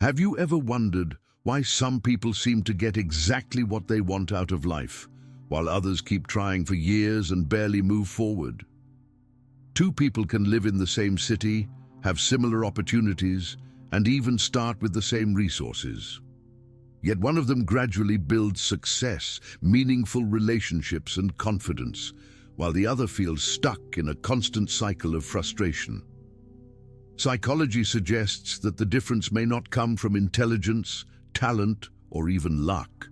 Have you ever wondered why some people seem to get exactly what they want out of life, while others keep trying for years and barely move forward? Two people can live in the same city, have similar opportunities, and even start with the same resources. Yet one of them gradually builds success, meaningful relationships, and confidence, while the other feels stuck in a constant cycle of frustration. Psychology suggests that the difference may not come from intelligence, talent, or even luck.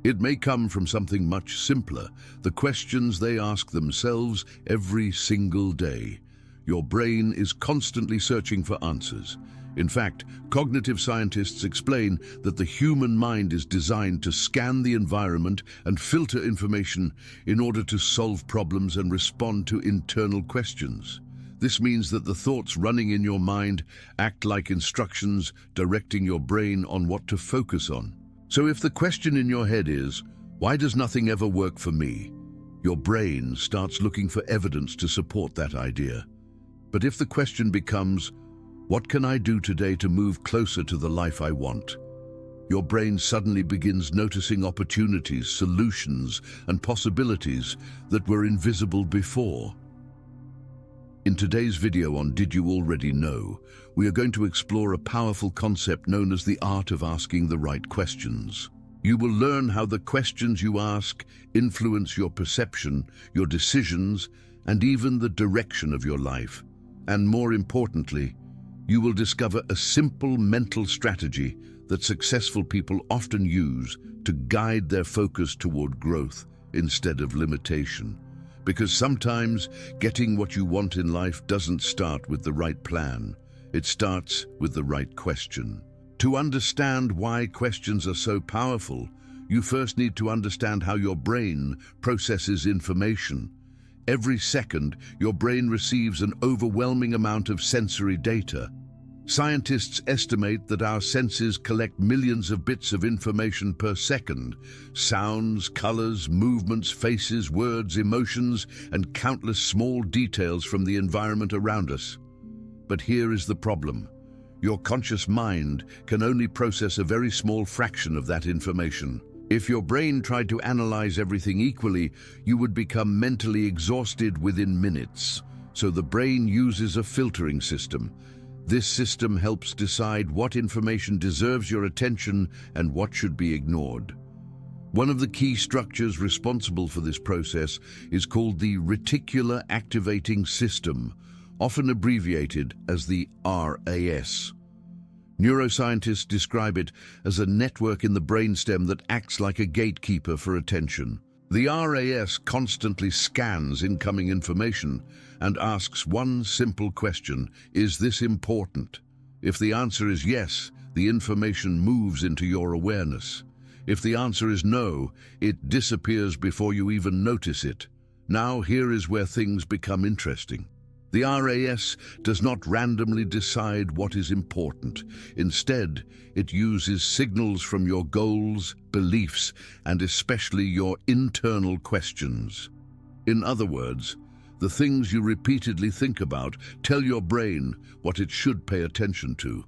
It may come from something much simpler, the questions they ask themselves every single day. Your brain is constantly searching for answers. In fact, cognitive scientists explain that the human mind is designed to scan the environment and filter information in order to solve problems and respond to internal questions. This means that the thoughts running in your mind act like instructions, directing your brain on what to focus on. So if the question in your head is, "Why does nothing ever work for me?" your brain starts looking for evidence to support that idea. But if the question becomes, "What can I do today to move closer to the life I want?" your brain suddenly begins noticing opportunities, solutions, and possibilities that were invisible before. In today's video on Did You Already Know, we are going to explore a powerful concept known as the art of asking the right questions. You will learn how the questions you ask influence your perception, your decisions, and even the direction of your life. And more importantly, you will discover a simple mental strategy that successful people often use to guide their focus toward growth instead of limitation. Because sometimes getting what you want in life doesn't start with the right plan. It starts with the right question. To understand why questions are so powerful, you first need to understand how your brain processes information. Every second, your brain receives an overwhelming amount of sensory data. Scientists estimate that our senses collect millions of bits of information per second: sounds, colors, movements, faces, words, emotions, and countless small details from the environment around us. But here is the problem. Your conscious mind can only process a very small fraction of that information. If your brain tried to analyze everything equally, you would become mentally exhausted within minutes. So the brain uses a filtering system. This system helps decide what information deserves your attention and what should be ignored. One of the key structures responsible for this process is called the Reticular Activating System, often abbreviated as the RAS. Neuroscientists describe it as a network in the brainstem that acts like a gatekeeper for attention. The RAS constantly scans incoming information and asks one simple question: is this important? If the answer is yes, the information moves into your awareness. If the answer is no, it disappears before you even notice it. Now here is where things become interesting. The RAS does not randomly decide what is important. Instead, it uses signals from your goals, beliefs, and especially your internal questions. In other words, the things you repeatedly think about tell your brain what it should pay attention to.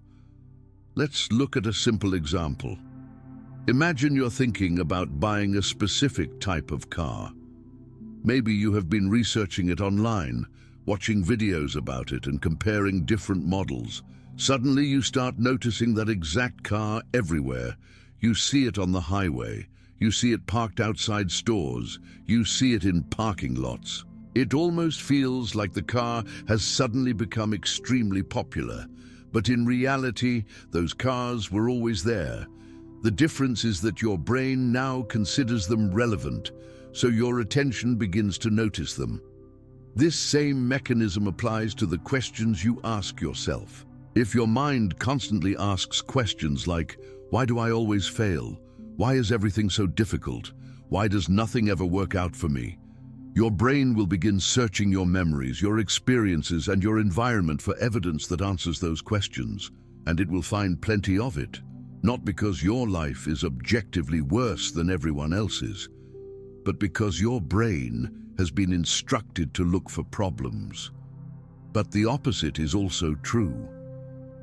Let's look at a simple example. Imagine you're thinking about buying a specific type of car. Maybe you have been researching it online, watching videos about it and comparing different models. Suddenly you start noticing that exact car everywhere. You see it on the highway. You see it parked outside stores. You see it in parking lots. It almost feels like the car has suddenly become extremely popular. But in reality, those cars were always there. The difference is that your brain now considers them relevant, so your attention begins to notice them. This same mechanism applies to the questions you ask yourself. If your mind constantly asks questions like, "Why do I always fail? Why is everything so difficult? Why does nothing ever work out for me?" your brain will begin searching your memories, your experiences, and your environment for evidence that answers those questions. And it will find plenty of it, not because your life is objectively worse than everyone else's, but because your brain has been instructed to look for problems. But the opposite is also true.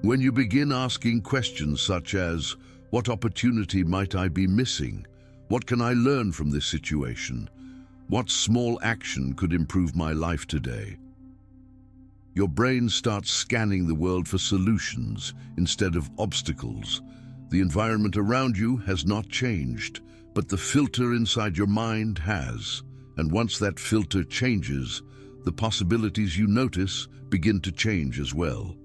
When you begin asking questions such as, what opportunity might I be missing? What can I learn from this situation? What small action could improve my life today? Your brain starts scanning the world for solutions instead of obstacles. The environment around you has not changed, but the filter inside your mind has. And once that filter changes, the possibilities you notice begin to change as well.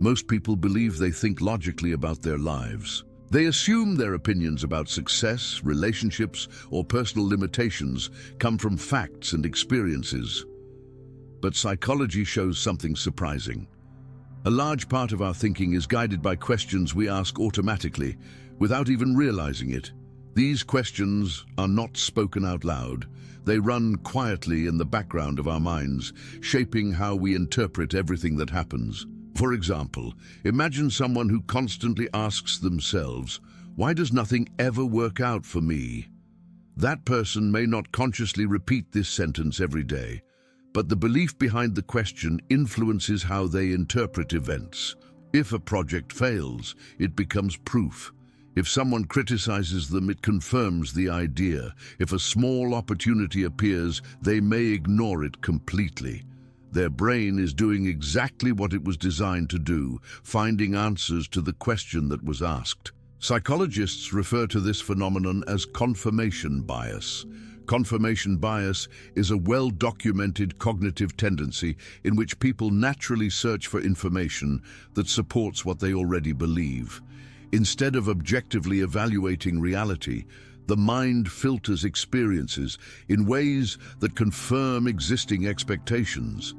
Most people believe they think logically about their lives. They assume their opinions about success, relationships, or personal limitations come from facts and experiences. But psychology shows something surprising. A large part of our thinking is guided by questions we ask automatically, without even realizing it. These questions are not spoken out loud. They run quietly in the background of our minds, shaping how we interpret everything that happens. For example, imagine someone who constantly asks themselves, "Why does nothing ever work out for me?" That person may not consciously repeat this sentence every day, but the belief behind the question influences how they interpret events. If a project fails, it becomes proof. If someone criticizes them, it confirms the idea. If a small opportunity appears, they may ignore it completely. Their brain is doing exactly what it was designed to do, finding answers to the question that was asked. Psychologists refer to this phenomenon as confirmation bias. Confirmation bias is a well-documented cognitive tendency in which people naturally search for information that supports what they already believe. Instead of objectively evaluating reality, the mind filters experiences in ways that confirm existing expectations.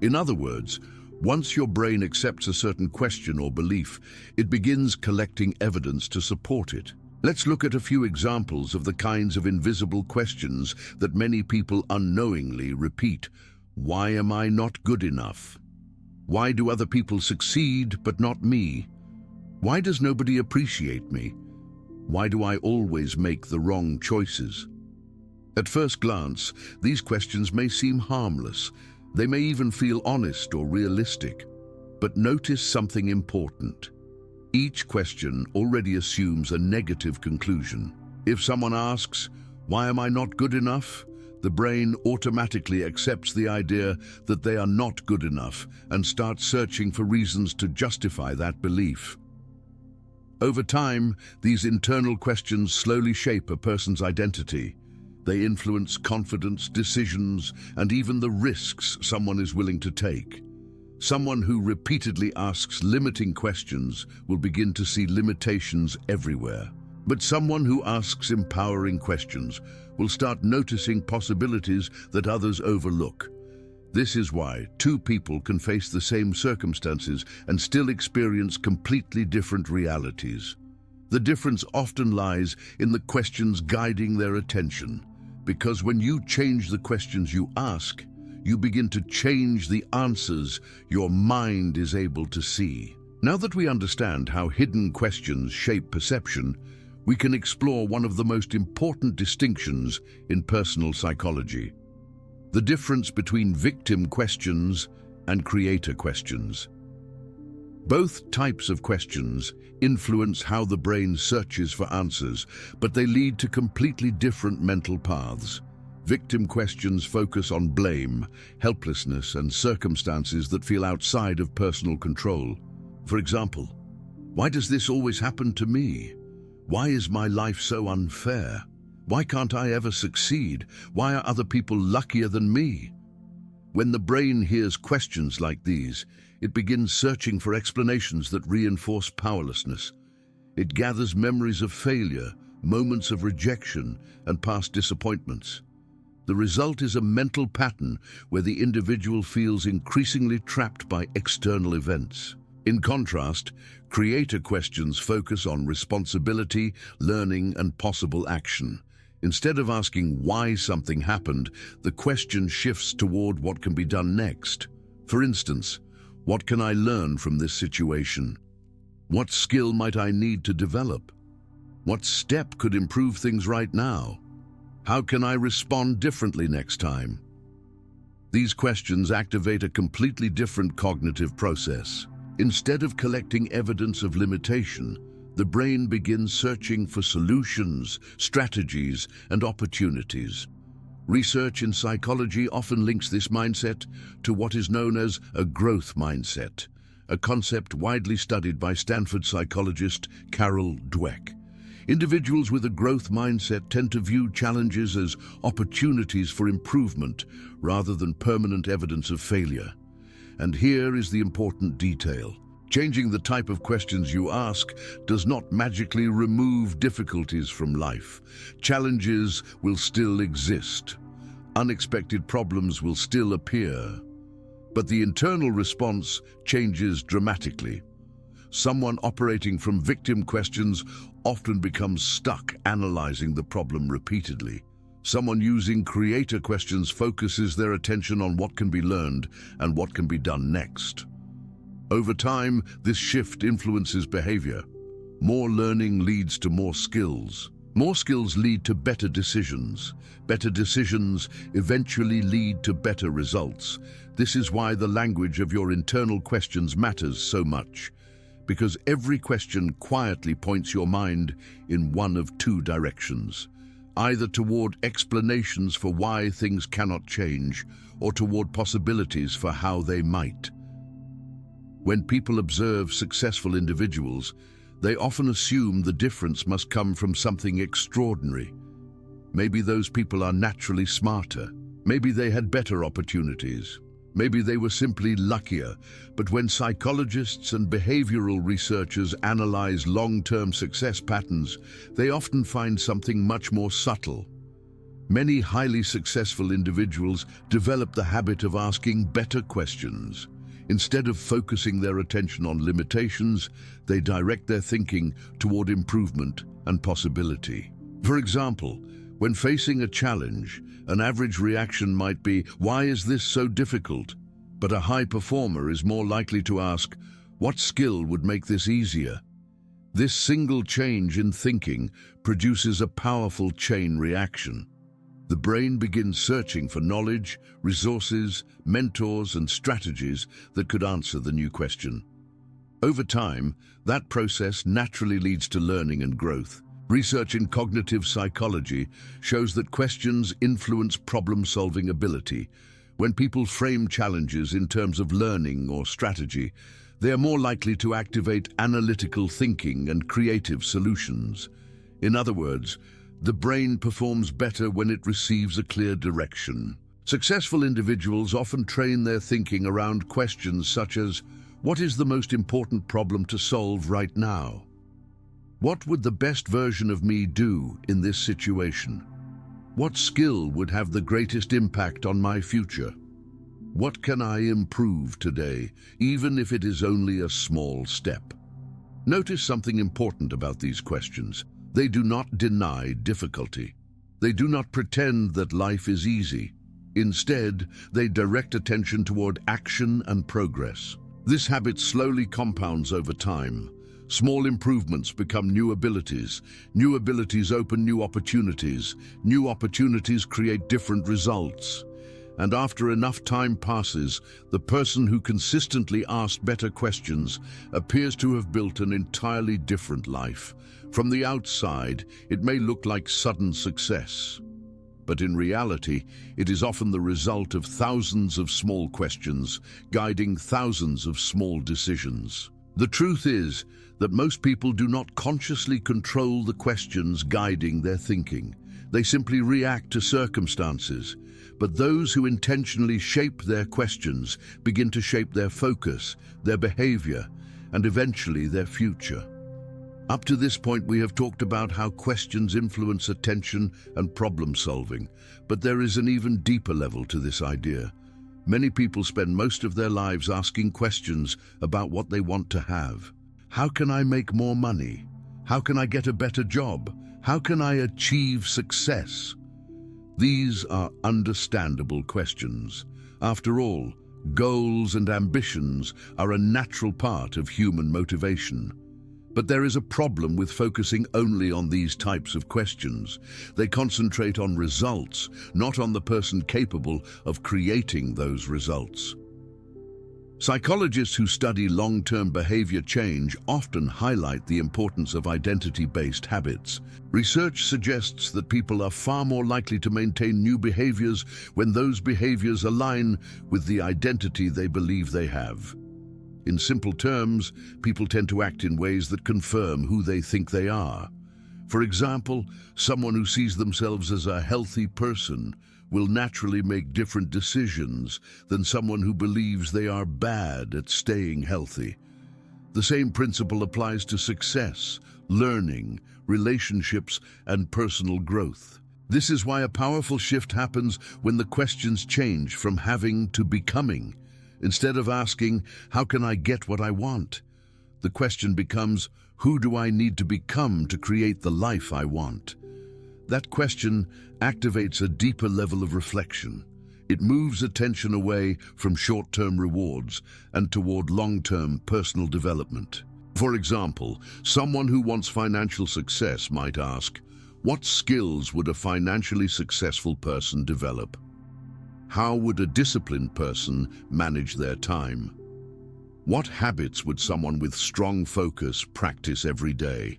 In other words, once your brain accepts a certain question or belief, it begins collecting evidence to support it. Let's look at a few examples of the kinds of invisible questions that many people unknowingly repeat. Why am I not good enough? Why do other people succeed but not me? Why does nobody appreciate me? Why do I always make the wrong choices? At first glance, these questions may seem harmless. They may even feel honest or realistic. But notice something important. Each question already assumes a negative conclusion. If someone asks, "Why am I not good enough?" the brain automatically accepts the idea that they are not good enough and starts searching for reasons to justify that belief. Over time, these internal questions slowly shape a person's identity. They influence confidence, decisions, and even the risks someone is willing to take. Someone who repeatedly asks limiting questions will begin to see limitations everywhere. But someone who asks empowering questions will start noticing possibilities that others overlook. This is why two people can face the same circumstances and still experience completely different realities. The difference often lies in the questions guiding their attention. Because when you change the questions you ask, you begin to change the answers your mind is able to see. Now that we understand how hidden questions shape perception, we can explore one of the most important distinctions in personal psychology: the difference between victim questions and creator questions. Both types of questions influence how the brain searches for answers, but they lead to completely different mental paths. Victim questions focus on blame, helplessness, and circumstances that feel outside of personal control. For example, why does this always happen to me? Why is my life so unfair? Why can't I ever succeed? Why are other people luckier than me? When the brain hears questions like these, it begins searching for explanations that reinforce powerlessness. It gathers memories of failure, moments of rejection, and past disappointments. The result is a mental pattern where the individual feels increasingly trapped by external events. In contrast, creator questions focus on responsibility, learning, and possible action. Instead of asking why something happened, the question shifts toward what can be done next. For instance, what can I learn from this situation? What skill might I need to develop? What step could improve things right now? How can I respond differently next time? These questions activate a completely different cognitive process. Instead of collecting evidence of limitation, the brain begins searching for solutions, strategies, and opportunities. Research in psychology often links this mindset to what is known as a growth mindset, a concept widely studied by Stanford psychologist Carol Dweck. Individuals with a growth mindset tend to view challenges as opportunities for improvement rather than permanent evidence of failure. And here is the important detail. Changing the type of questions you ask does not magically remove difficulties from life. Challenges will still exist. Unexpected problems will still appear. But the internal response changes dramatically. Someone operating from victim questions often becomes stuck analyzing the problem repeatedly. Someone using creator questions focuses their attention on what can be learned and what can be done next. Over time, this shift influences behavior. More learning leads to more skills. More skills lead to better decisions. Better decisions eventually lead to better results. This is why the language of your internal questions matters so much, because every question quietly points your mind in one of two directions, either toward explanations for why things cannot change or toward possibilities for how they might. When people observe successful individuals, they often assume the difference must come from something extraordinary. Maybe those people are naturally smarter. Maybe they had better opportunities. Maybe they were simply luckier. But when psychologists and behavioral researchers analyze long-term success patterns, they often find something much more subtle. Many highly successful individuals develop the habit of asking better questions. Instead of focusing their attention on limitations, they direct their thinking toward improvement and possibility. For example, when facing a challenge, an average reaction might be, "Why is this so difficult?" But a high performer is more likely to ask, "What skill would make this easier?" This single change in thinking produces a powerful chain reaction. The brain begins searching for knowledge, resources, mentors, and strategies that could answer the new question. Over time, that process naturally leads to learning and growth. Research in cognitive psychology shows that questions influence problem-solving ability. When people frame challenges in terms of learning or strategy, they are more likely to activate analytical thinking and creative solutions. In other words, the brain performs better when it receives a clear direction. Successful individuals often train their thinking around questions such as, "What is the most important problem to solve right now? What would the best version of me do in this situation? What skill would have the greatest impact on my future? What can I improve today, even if it is only a small step?" Notice something important about these questions. They do not deny difficulty. They do not pretend that life is easy. Instead, they direct attention toward action and progress. This habit slowly compounds over time. Small improvements become new abilities. New abilities open new opportunities. New opportunities create different results. And after enough time passes, the person who consistently asked better questions appears to have built an entirely different life. From the outside, it may look like sudden success. But in reality, it is often the result of thousands of small questions, guiding thousands of small decisions. The truth is that most people do not consciously control the questions guiding their thinking. They simply react to circumstances. But those who intentionally shape their questions begin to shape their focus, their behavior, and eventually their future. Up to this point, we have talked about how questions influence attention and problem solving, but there is an even deeper level to this idea. Many people spend most of their lives asking questions about what they want to have. How can I make more money? How can I get a better job? How can I achieve success? These are understandable questions. After all, goals and ambitions are a natural part of human motivation. But there is a problem with focusing only on these types of questions. They concentrate on results, not on the person capable of creating those results. Psychologists who study long-term behavior change often highlight the importance of identity-based habits. Research suggests that people are far more likely to maintain new behaviors when those behaviors align with the identity they believe they have. In simple terms, people tend to act in ways that confirm who they think they are. For example, someone who sees themselves as a healthy person will naturally make different decisions than someone who believes they are bad at staying healthy. The same principle applies to success, learning, relationships, and personal growth. This is why a powerful shift happens when the questions change from having to becoming. Instead of asking, "How can I get what I want?" the question becomes, "Who do I need to become to create the life I want?" That question activates a deeper level of reflection. It moves attention away from short-term rewards and toward long-term personal development. For example, someone who wants financial success might ask, what skills would a financially successful person develop? How would a disciplined person manage their time? What habits would someone with strong focus practice every day?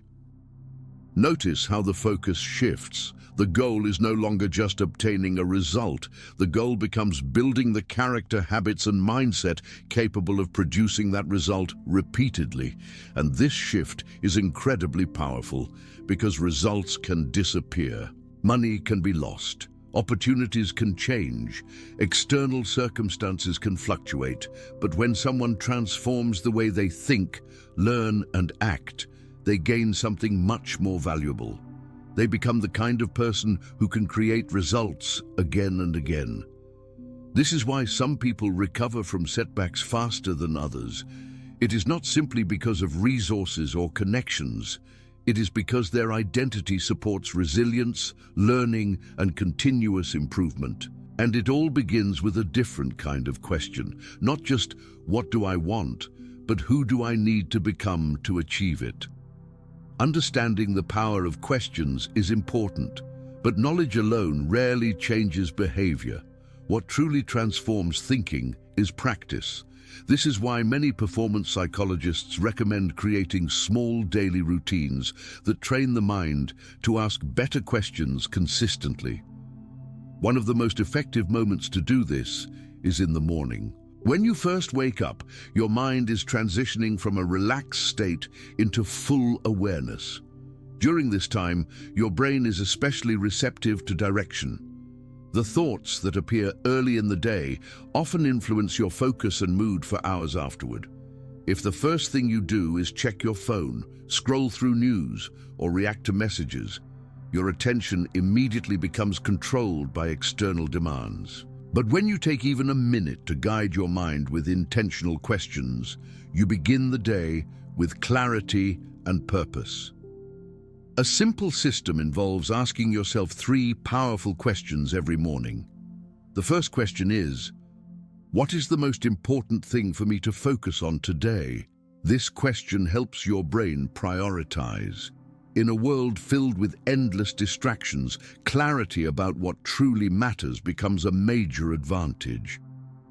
Notice how the focus shifts. The goal is no longer just obtaining a result. The goal becomes building the character, habits, and mindset capable of producing that result repeatedly. And this shift is incredibly powerful because results can disappear. Money can be lost. Opportunities can change. External circumstances can fluctuate. But when someone transforms the way they think, learn, and act, they gain something much more valuable. They become the kind of person who can create results again and again. This is why some people recover from setbacks faster than others. It is not simply because of resources or connections. It is because their identity supports resilience, learning, and continuous improvement. And it all begins with a different kind of question. Not just, what do I want, but who do I need to become to achieve it? Understanding the power of questions is important, but knowledge alone rarely changes behavior. What truly transforms thinking is practice. This is why many performance psychologists recommend creating small daily routines that train the mind to ask better questions consistently. One of the most effective moments to do this is in the morning. When you first wake up, your mind is transitioning from a relaxed state into full awareness. During this time, your brain is especially receptive to direction. The thoughts that appear early in the day often influence your focus and mood for hours afterward. If the first thing you do is check your phone, scroll through news, or react to messages, your attention immediately becomes controlled by external demands. But when you take even a minute to guide your mind with intentional questions, you begin the day with clarity and purpose. A simple system involves asking yourself 3 powerful questions every morning. The first question is, what is the most important thing for me to focus on today? This question helps your brain prioritize. In a world filled with endless distractions, clarity about what truly matters becomes a major advantage.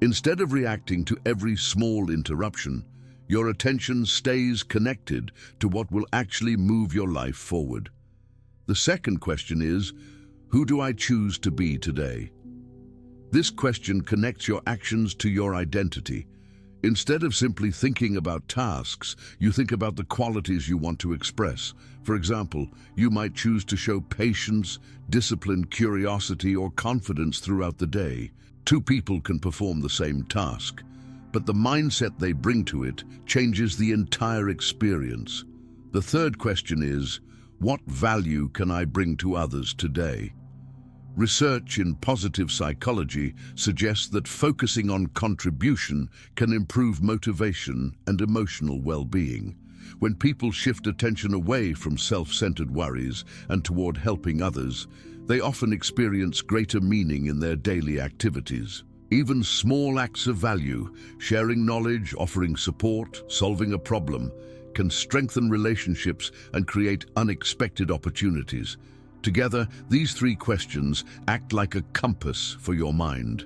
Instead of reacting to every small interruption, your attention stays connected to what will actually move your life forward. The second question is, who do I choose to be today? This question connects your actions to your identity. Instead of simply thinking about tasks, you think about the qualities you want to express. For example, you might choose to show patience, discipline, curiosity, or confidence throughout the day. 2 people can perform the same task, but the mindset they bring to it changes the entire experience. The third question is, what value can I bring to others today? Research in positive psychology suggests that focusing on contribution can improve motivation and emotional well-being. When people shift attention away from self-centered worries and toward helping others, they often experience greater meaning in their daily activities. Even small acts of value, sharing knowledge, offering support, solving a problem, can strengthen relationships and create unexpected opportunities. Together, these 3 questions act like a compass for your mind.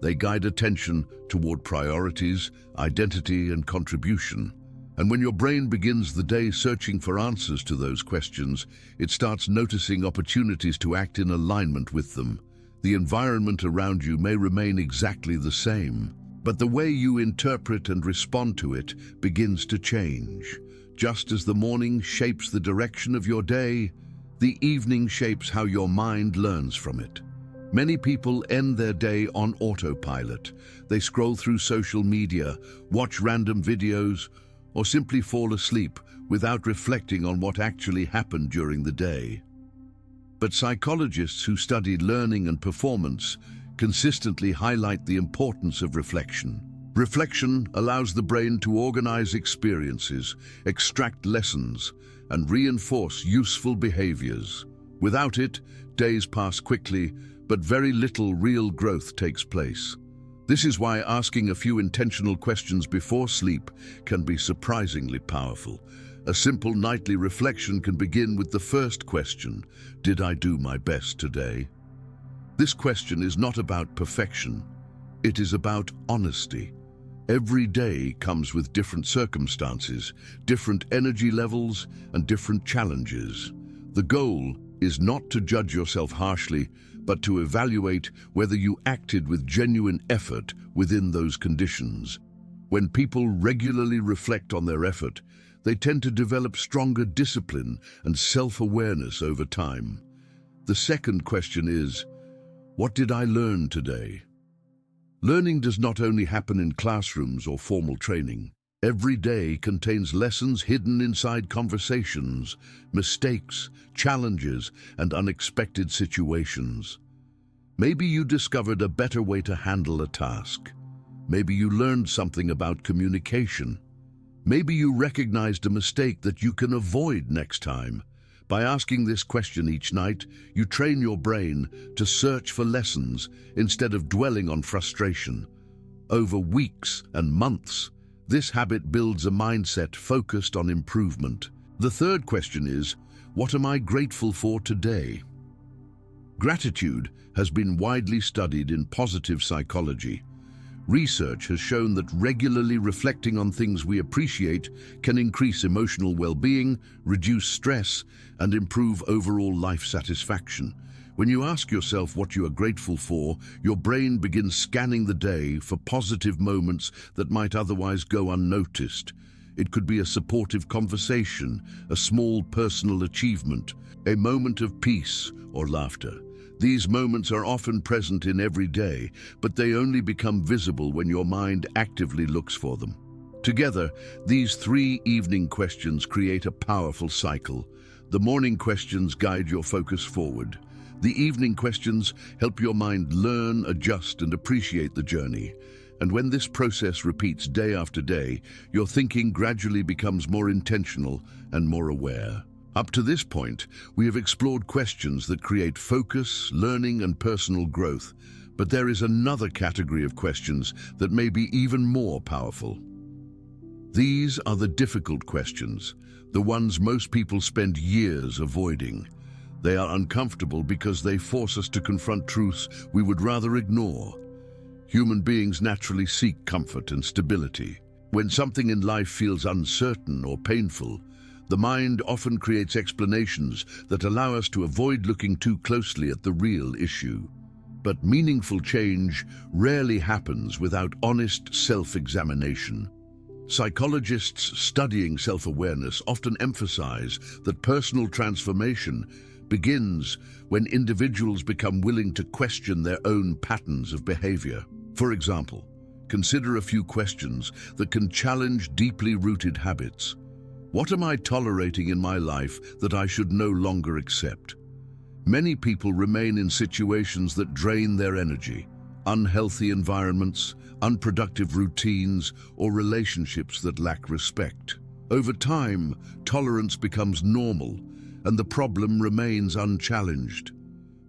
They guide attention toward priorities, identity, and contribution. And when your brain begins the day searching for answers to those questions, it starts noticing opportunities to act in alignment with them. The environment around you may remain exactly the same, but the way you interpret and respond to it begins to change. Just as the morning shapes the direction of your day, the evening shapes how your mind learns from it. Many people end their day on autopilot. They scroll through social media, watch random videos, or simply fall asleep without reflecting on what actually happened during the day. But psychologists who study learning and performance consistently highlight the importance of reflection. Reflection allows the brain to organize experiences, extract lessons, and reinforce useful behaviors. Without it, days pass quickly, but very little real growth takes place. This is why asking a few intentional questions before sleep can be surprisingly powerful. A simple nightly reflection can begin with the first question: did I do my best today? This question is not about perfection. It is about honesty. Every day comes with different circumstances, different energy levels, and different challenges. The goal is not to judge yourself harshly, but to evaluate whether you acted with genuine effort within those conditions. When people regularly reflect on their effort, they tend to develop stronger discipline and self-awareness over time. The second question is, what did I learn today? Learning does not only happen in classrooms or formal training. Every day contains lessons hidden inside conversations, mistakes, challenges, and unexpected situations. Maybe you discovered a better way to handle a task. Maybe you learned something about communication. Maybe you recognized a mistake that you can avoid next time. By asking this question each night, you train your brain to search for lessons instead of dwelling on frustration. Over weeks and months, this habit builds a mindset focused on improvement. The third question is, what am I grateful for today? Gratitude has been widely studied in positive psychology. Research has shown that regularly reflecting on things we appreciate can increase emotional well-being, reduce stress, and improve overall life satisfaction. When you ask yourself what you are grateful for, your brain begins scanning the day for positive moments that might otherwise go unnoticed. It could be a supportive conversation, a small personal achievement, a moment of peace or laughter. These moments are often present in every day, but they only become visible when your mind actively looks for them. Together, these three evening questions create a powerful cycle. The morning questions guide your focus forward. The evening questions help your mind learn, adjust, and appreciate the journey. And when this process repeats day after day, your thinking gradually becomes more intentional and more aware. Up to this point, we have explored questions that create focus, learning, and personal growth. But there is another category of questions that may be even more powerful. These are the difficult questions, the ones most people spend years avoiding. They are uncomfortable because they force us to confront truths we would rather ignore. Human beings naturally seek comfort and stability. When something in life feels uncertain or painful, the mind often creates explanations that allow us to avoid looking too closely at the real issue. But meaningful change rarely happens without honest self-examination. Psychologists studying self-awareness often emphasize that personal transformation begins when individuals become willing to question their own patterns of behavior. For example, consider a few questions that can challenge deeply rooted habits. What am I tolerating in my life that I should no longer accept? Many people remain in situations that drain their energy, unhealthy environments, unproductive routines, or relationships that lack respect. Over time, tolerance becomes normal, and the problem remains unchallenged.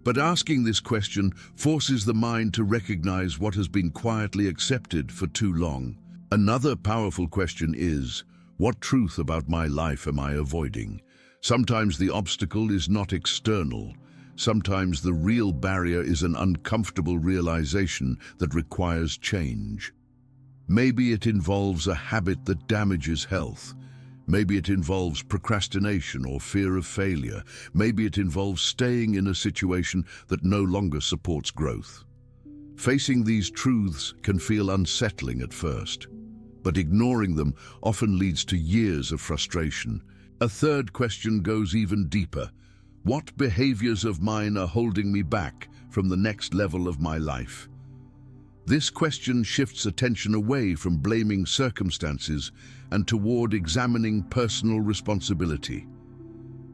But asking this question forces the mind to recognize what has been quietly accepted for too long. Another powerful question is, what truth about my life am I avoiding? Sometimes the obstacle is not external. Sometimes the real barrier is an uncomfortable realization that requires change. Maybe it involves a habit that damages health. Maybe it involves procrastination or fear of failure. Maybe it involves staying in a situation that no longer supports growth. Facing these truths can feel unsettling at first, but ignoring them often leads to years of frustration. A third question goes even deeper. What behaviors of mine are holding me back from the next level of my life? This question shifts attention away from blaming circumstances and toward examining personal responsibility.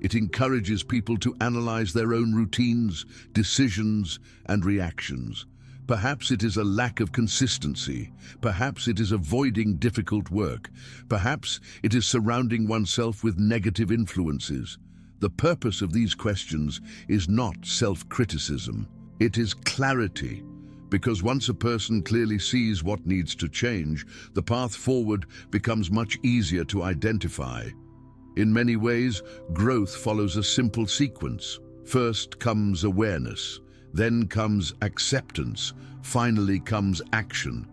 It encourages people to analyze their own routines, decisions, and reactions. Perhaps it is a lack of consistency. Perhaps it is avoiding difficult work. Perhaps it is surrounding oneself with negative influences. The purpose of these questions is not self-criticism. It is clarity. Because once a person clearly sees what needs to change, the path forward becomes much easier to identify. In many ways, growth follows a simple sequence. First comes awareness, then comes acceptance, finally comes action.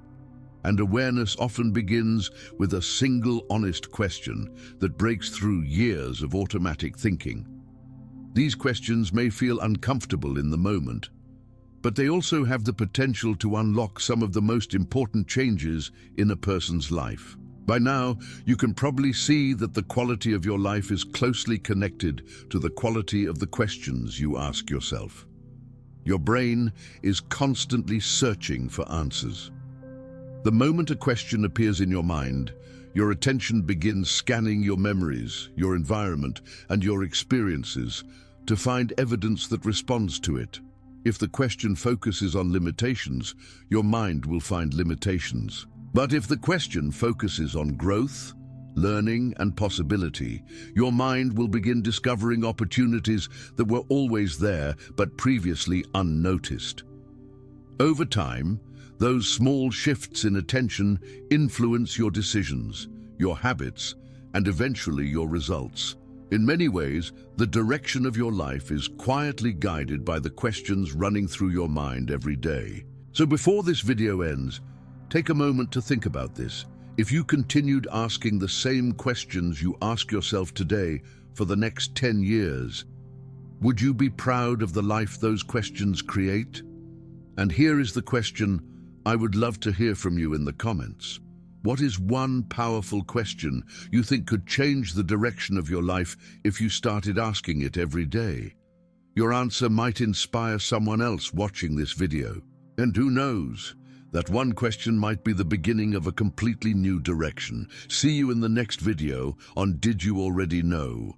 And awareness often begins with a single honest question that breaks through years of automatic thinking. These questions may feel uncomfortable in the moment, but they also have the potential to unlock some of the most important changes in a person's life. By now, you can probably see that the quality of your life is closely connected to the quality of the questions you ask yourself. Your brain is constantly searching for answers. The moment a question appears in your mind, your attention begins scanning your memories, your environment, and your experiences to find evidence that responds to it. If the question focuses on limitations, your mind will find limitations. But if the question focuses on growth, learning, and possibility, your mind will begin discovering opportunities that were always there but previously unnoticed. Over time, those small shifts in attention influence your decisions, your habits, and eventually your results. In many ways, the direction of your life is quietly guided by the questions running through your mind every day. So before this video ends, take a moment to think about this. If you continued asking the same questions you ask yourself today for the next 10 years, would you be proud of the life those questions create? And here is the question I would love to hear from you in the comments. What is one powerful question you think could change the direction of your life if you started asking it every day? Your answer might inspire someone else watching this video. And who knows, that one question might be the beginning of a completely new direction. See you in the next video on Did You Already Know?